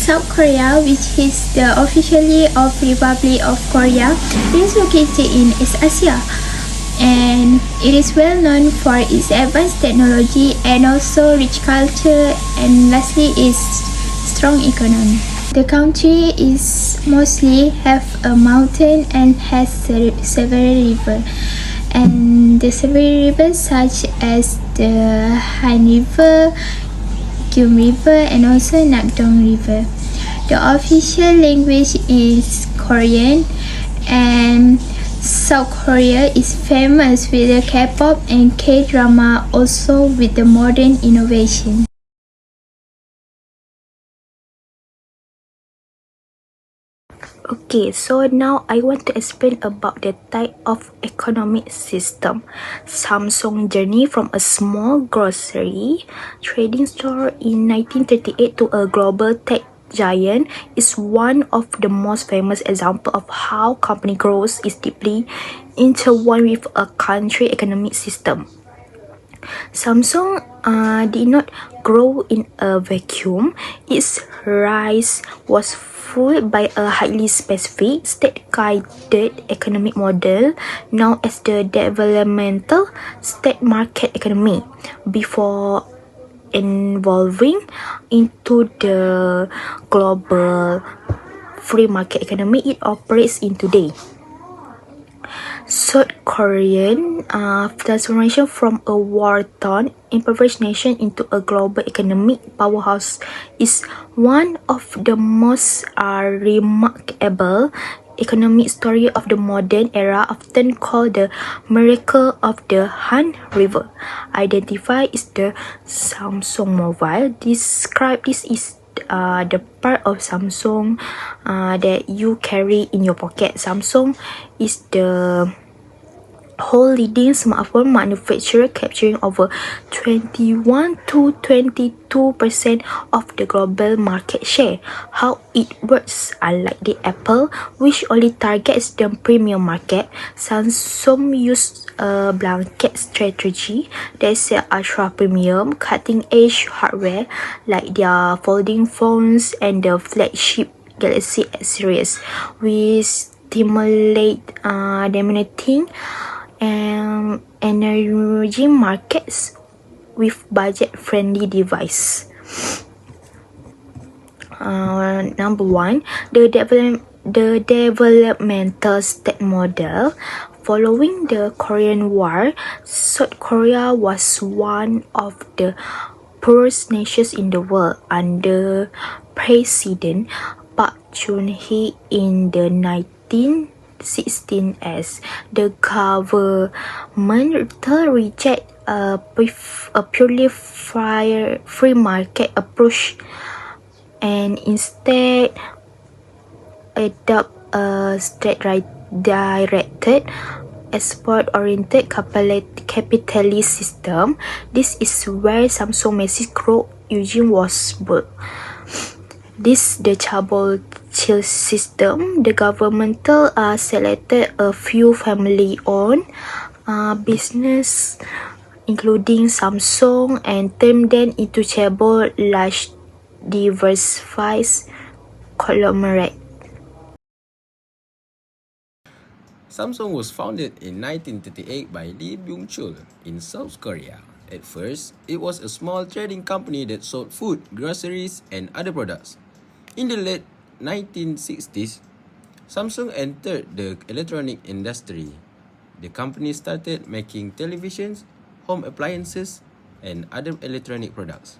South Korea, which is the officially of Republic of Korea, is located in East Asia, and it is well known for its advanced technology and also rich culture, and lastly is strong economy. The country is mostly have a mountain and has several rivers, and the several rivers such as the Han River, Gyum River, and also Nakdong River. The official language is Korean, and South Korea is famous with the K-pop and K-drama, also with the modern innovation. Okay, so now I want to explain about the type of economic system. Samsung journey from a small grocery trading store in 1938 to a global tech giant is one of the most famous examples of how company growth is deeply intertwined with a country economic system. Samsung did not grow in a vacuum. Its rise was fueled by a highly specific, state-guided economic model known as the developmental state market economy before evolving into the global free market economy it operates in today. South Korean transformation from a war-torn, impoverished nation into a global economic powerhouse is one of the most remarkable economic story of the modern era, often called the miracle of the Han River. Identified as the Samsung Mobile, describe this is the part of Samsung that you carry in your pocket. Samsung is the whole leading smartphone manufacturer, capturing over 21 to 22% of the global market share. How it works: unlike the Apple, which only targets the premium market, Samsung uses a blanket strategy. They sell ultra premium, cutting edge hardware like their folding phones and the flagship Galaxy S series, which stimulate dominating emerging markets with budget-friendly device. Number one, the developmental state model. Following the Korean War, South Korea was one of the poorest nations in the world under President Park Geun-hye in the 1916 as the government reject a purely free market approach and instead adopt a state-directed, export-oriented capitalist system. This is where Samsung massive growth engine was built. This the Chabot chill system. The governmental selected a few family-owned business, including Samsung, and turned them into Chabot large diversified conglomerate. Samsung was founded in 1938 by Lee Byung-chul in South Korea. At first, it was a small trading company that sold food, groceries, and other products. In the late 1960s, Samsung entered the electronic industry. The company started making televisions, home appliances, and other electronic products.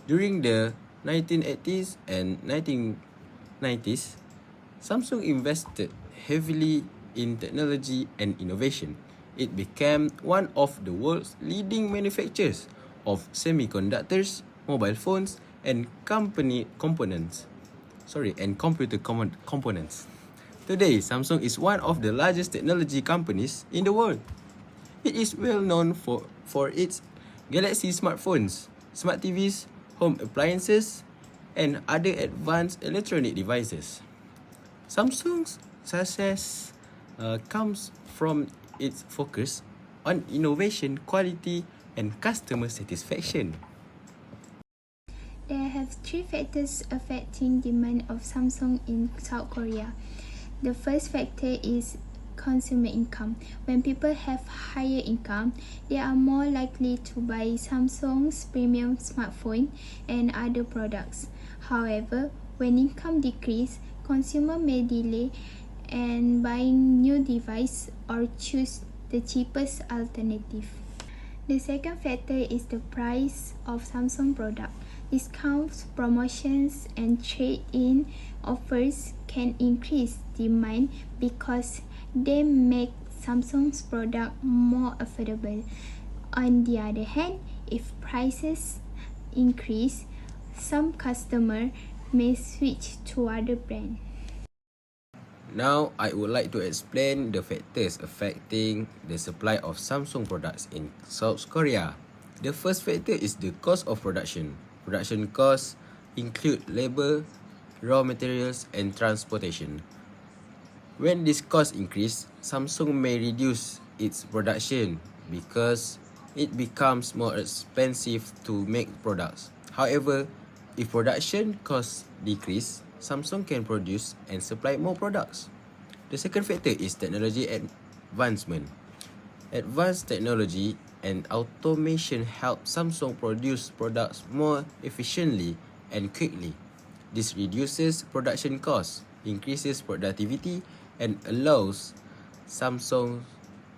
During the 1980s and 1990s, Samsung invested heavily in technology and innovation. It became one of the world's leading manufacturers of semiconductors, mobile phones, and computer components. Today, Samsung is one of the largest technology companies in the world. It is well known for its Galaxy smartphones, smart TVs, home appliances, and other advanced electronic devices. Samsung's success comes from its focus on innovation, quality, and customer satisfaction. There have three factors affecting demand of Samsung in South Korea. The first factor is consumer income. When people have higher income, they are more likely to buy Samsung's premium smartphone and other products. However, when income decreases, consumer may delay and buying new device or choose the cheapest alternative. The second factor is the price of Samsung product. Discounts, promotions, and trade-in offers can increase demand because they make Samsung's product more affordable. On the other hand, if prices increase, some customer may switch to other brand. Now, I would like to explain the factors affecting the supply of Samsung products in South Korea. The first factor is the cost of production. Production costs include labor, raw materials, and transportation. When these costs increase, Samsung may reduce its production because it becomes more expensive to make products. However, if production costs decrease, Samsung can produce and supply more products. The second factor is technology advancement. Advanced technology and automation help Samsung produce products more efficiently and quickly. This reduces production costs, increases productivity, and allows Samsung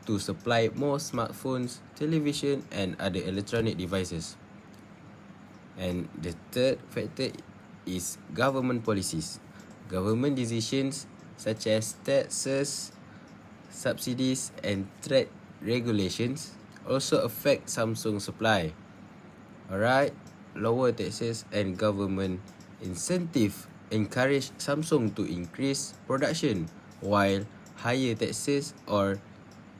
to supply more smartphones, television, and other electronic devices. And the third factor is government policies. Government decisions such as taxes, subsidies, and trade regulations also affect Samsung supply. Alright, lower taxes and government incentive encourage Samsung to increase production, while higher taxes or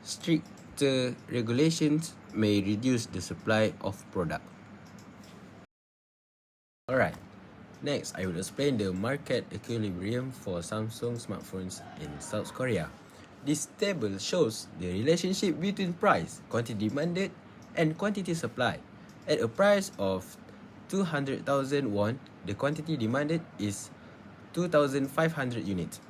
stricter regulations may reduce the supply of product. Alright, next I will explain the market equilibrium for Samsung smartphones in South Korea. This table shows the relationship between price, quantity demanded, and quantity supply. At a price of 200,000 won, the quantity demanded is 2,500 units,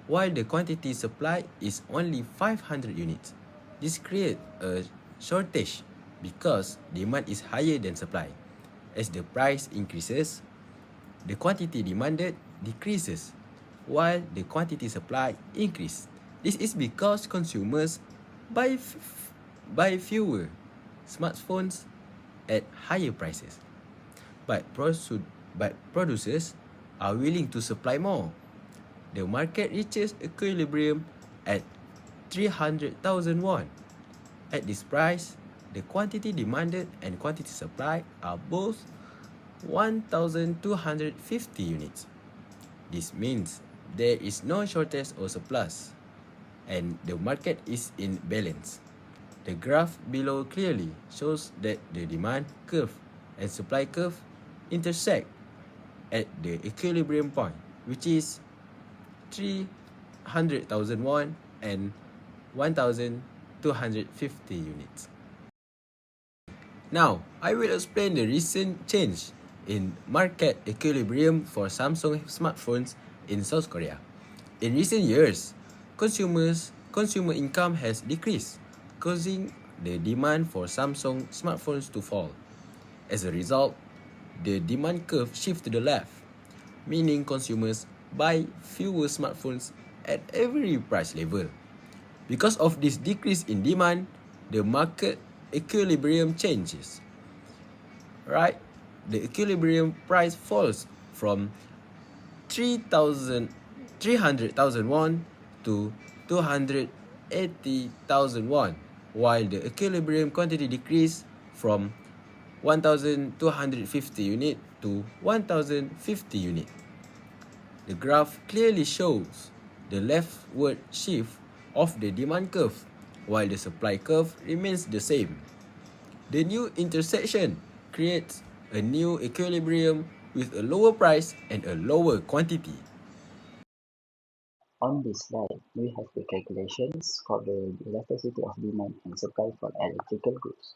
while the quantity supply is only 500 units. This creates a shortage because demand is higher than supply. As the price increases, the quantity demanded decreases, while the quantity supply increases. This is because consumers buy fewer smartphones at higher prices, but producers are willing to supply more. The market reaches equilibrium at 300,000 won. At this price, the quantity demanded and quantity supply are both 1,250 units. This means there is no shortage or surplus, and the market is in balance. The graph below clearly shows that the demand curve and supply curve intersect at the equilibrium point, which is 300,000 won and 1,250 units. Now, I will explain the recent change in market equilibrium for Samsung smartphones in South Korea. In recent years, consumer income has decreased, causing the demand for Samsung smartphones to fall. As a result, the demand curve shifts to the left, meaning consumers buy fewer smartphones at every price level. Because of this decrease in demand, the market equilibrium changes. Right? The equilibrium price falls from 300,000 won to 280,000 won, while the equilibrium quantity decreased from 1,250 unit to 1,050 unit. The graph clearly shows the leftward shift of the demand curve, while the supply curve remains the same. The new intersection creates a new equilibrium with a lower price and a lower quantity. On this slide, we have the calculations for the elasticity of demand and supply for electrical goods.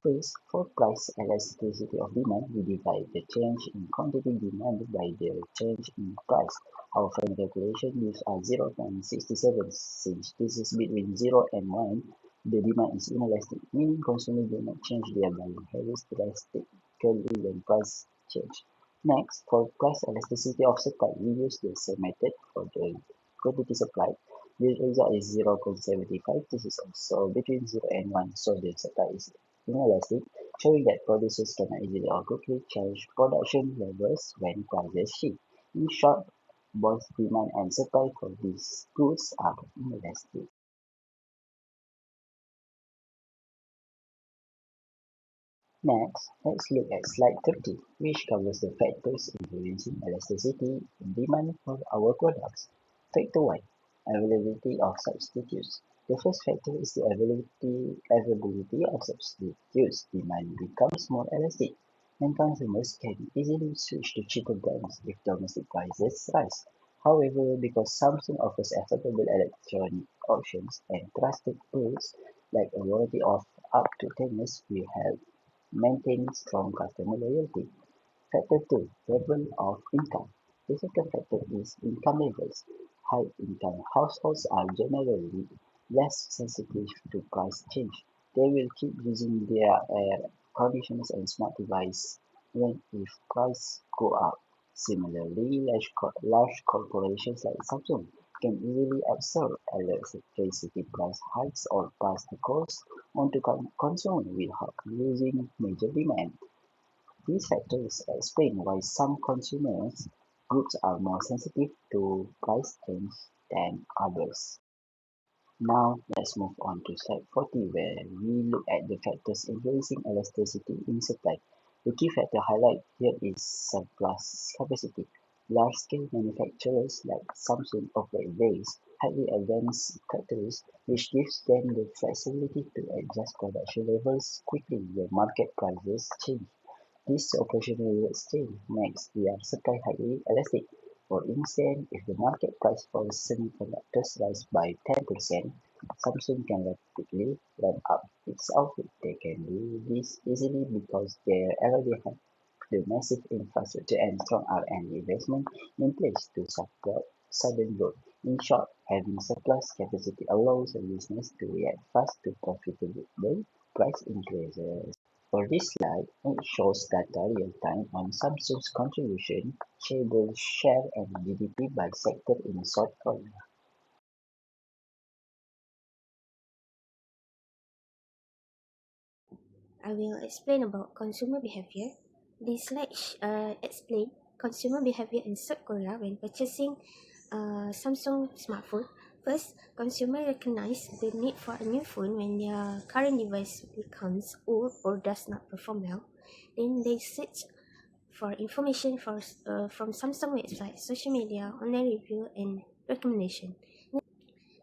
First, for price elasticity of demand, we divide the change in quantity demanded by the change in price. Our final calculation gives us 0.67. Since this is between 0 and 1, the demand is inelastic, meaning consumers do not change their buying habits drastically when price change. Next, for price elasticity of supply, we use the same method for the quantity supplied. The result is 0.75. This is also between 0 and 1, so the supply is inelastic, showing that producers cannot easily or quickly change production levels when prices shift. In short, both demand and supply for these goods are inelastic. Next, let's look at slide 30, which covers the factors influencing elasticity in demand for our products. Factor 1. Availability of substitutes. The first factor is the availability of substitutes. Demand becomes more elastic, and consumers can easily switch to cheaper brands if domestic prices rise. However, because Samsung offers affordable electronic options and trusted brands like a warranty of up to 10 years, we have maintain strong customer loyalty. Factor 2. Level of income. The second factor is income levels. High income households are generally less sensitive to price change. They will keep using their air conditioners and smart devices even if prices go up. Similarly, large corporations like Samsung can easily absorb electricity price hikes or pass the cost on to consumers without losing major demand. These factors explain why some consumers groups are more sensitive to price change than others. Now let's move on to slide 40 where we look at the factors influencing elasticity in supply. The key factor highlighted here is surplus capacity. Large-scale manufacturers like Samsung operate these highly advanced factories which gives them the flexibility to adjust production levels quickly when market prices change. This operational strain makes their supply highly elastic. For instance, if the market price for semiconductors rises by 10%, Samsung can rapidly ramp up its output. They can do this easily because they already have the massive infrastructure and strong R&D investment in place to support sudden growth. In short, having surplus capacity allows a business to react fast to profitable price increases. For this slide, it shows data real-time on Samsung's contribution, cable share and GDP by sector in South Korea. I will explain about consumer behavior. This slide explain consumer behavior in South Korea when purchasing Samsung smartphone. First, consumers recognize the need for a new phone when their current device becomes old or does not perform well. Then they search for information from Samsung website, social media, online review, and recommendation.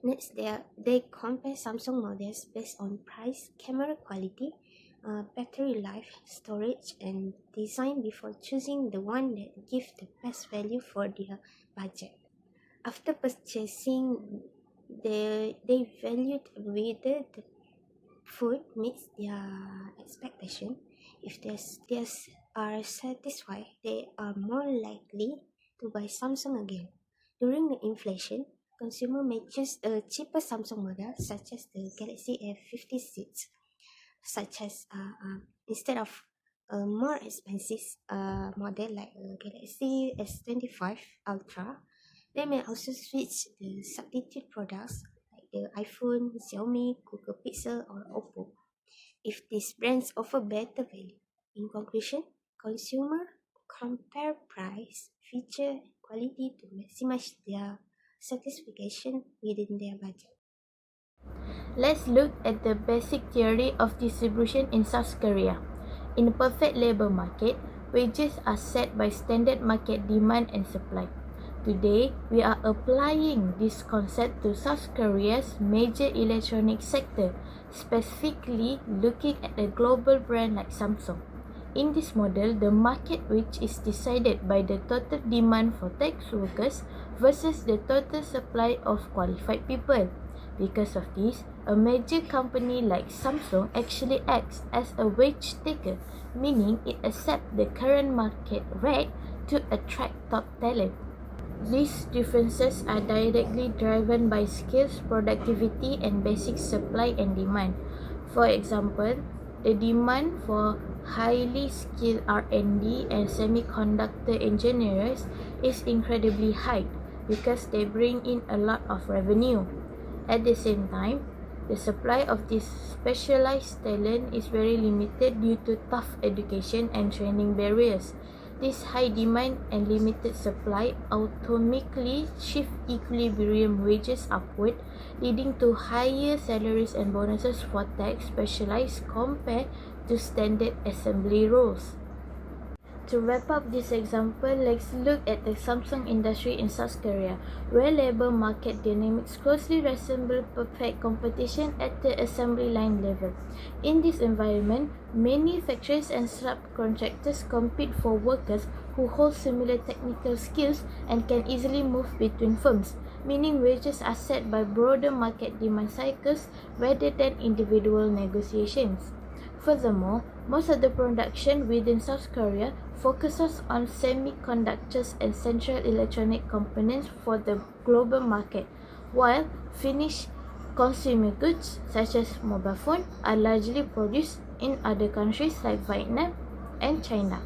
Next, they compare Samsung models based on price, camera quality, battery life, storage, and design before choosing the one that gives the best value for their budget. After purchasing, they valued whether the food meets their expectation. If they are satisfied, they are more likely to buy Samsung again. During the inflation, consumer may choose a cheaper Samsung model such as the Galaxy F56, such as instead of a more expensive model like a Galaxy S25 Ultra. They may also switch the substitute products like the iPhone, Xiaomi, Google Pixel, or Oppo if these brands offer better value. In conclusion, consumer compare price, feature, and quality to maximize their satisfaction within their budget. Let's look at the basic theory of distribution in South Korea. In a perfect labor market, wages are set by standard market demand and supply. Today, we are applying this concept to South Korea's major electronics sector, specifically looking at a global brand like Samsung. In this model, the market wage is decided by the total demand for tech workers versus the total supply of qualified people. Because of this, a major company like Samsung actually acts as a wage taker, meaning it accepts the current market rate to attract top talent. These differences are directly driven by skills, productivity, and basic supply and demand. For example, the demand for highly skilled R&D and semiconductor engineers is incredibly high because they bring in a lot of revenue. At the same time, the supply of this specialized talent is very limited due to tough education and training barriers. This high demand and limited supply automatically shift equilibrium wages upward, leading to higher salaries and bonuses for tech specialized compared to standard assembly roles. To wrap up this example, let's look at the Samsung industry in South Korea, where labor market dynamics closely resemble perfect competition at the assembly line level. In this environment, many factories and subcontractors compete for workers who hold similar technical skills and can easily move between firms, meaning wages are set by broader market demand cycles rather than individual negotiations. Furthermore, most of the production within South Korea focuses on semiconductors and central electronic components for the global market, while finished consumer goods such as mobile phones are largely produced in other countries like Vietnam and China.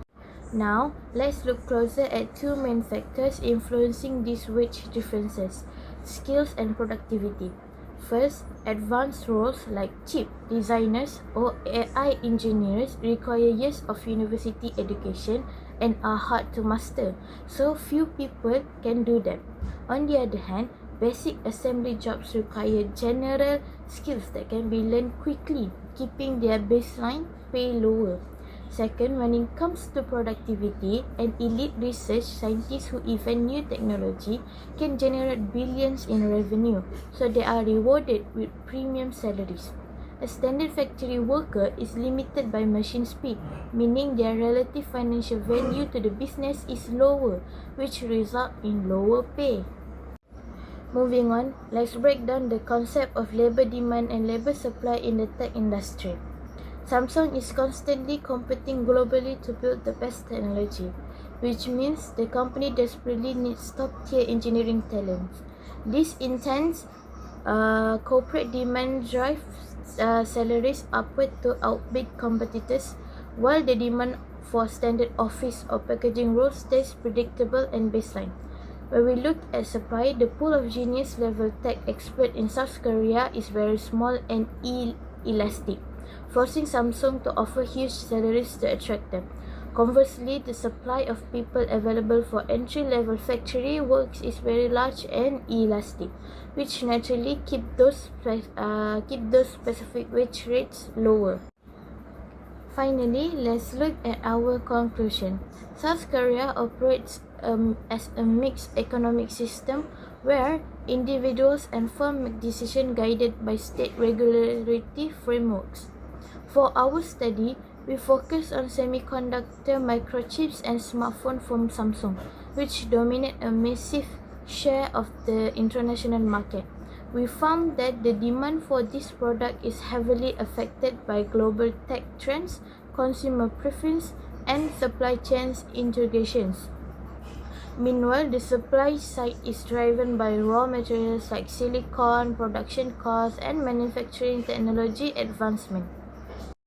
Now, let's look closer at two main factors influencing these wage differences: skills and productivity. First, advanced roles like chip designers or AI engineers require years of university education and are hard to master, so few people can do them. On the other hand, basic assembly jobs require general skills that can be learned quickly, keeping their baseline pay lower. Second, when it comes to productivity, an elite research scientist who invent new technology can generate billions in revenue, so they are rewarded with premium salaries. A standard factory worker is limited by machine speed, meaning their relative financial value to the business is lower, which results in lower pay. Moving on, let's break down the concept of labor demand and labor supply in the tech industry. Samsung is constantly competing globally to build the best technology, which means the company desperately needs top-tier engineering talent. This intense corporate demand drives salaries upward to outbid competitors, while the demand for standard office or packaging roles stays predictable and baseline. When we look at supply, the pool of genius level tech experts in South Korea is very small and elastic, forcing Samsung to offer huge salaries to attract them. Conversely, the supply of people available for entry-level factory works is very large and elastic, which naturally keep those specific wage rates lower. Finally, let's look at our conclusion. South Korea operates as a mixed economic system where individuals and firms make decisions guided by state regulatory frameworks. For our study, we focus on semiconductor, microchips, and smartphones from Samsung, which dominate a massive share of the international market. We found that the demand for this product is heavily affected by global tech trends, consumer preference, and supply chain integrations. Meanwhile, the supply side is driven by raw materials like silicon, production costs, and manufacturing technology advancement.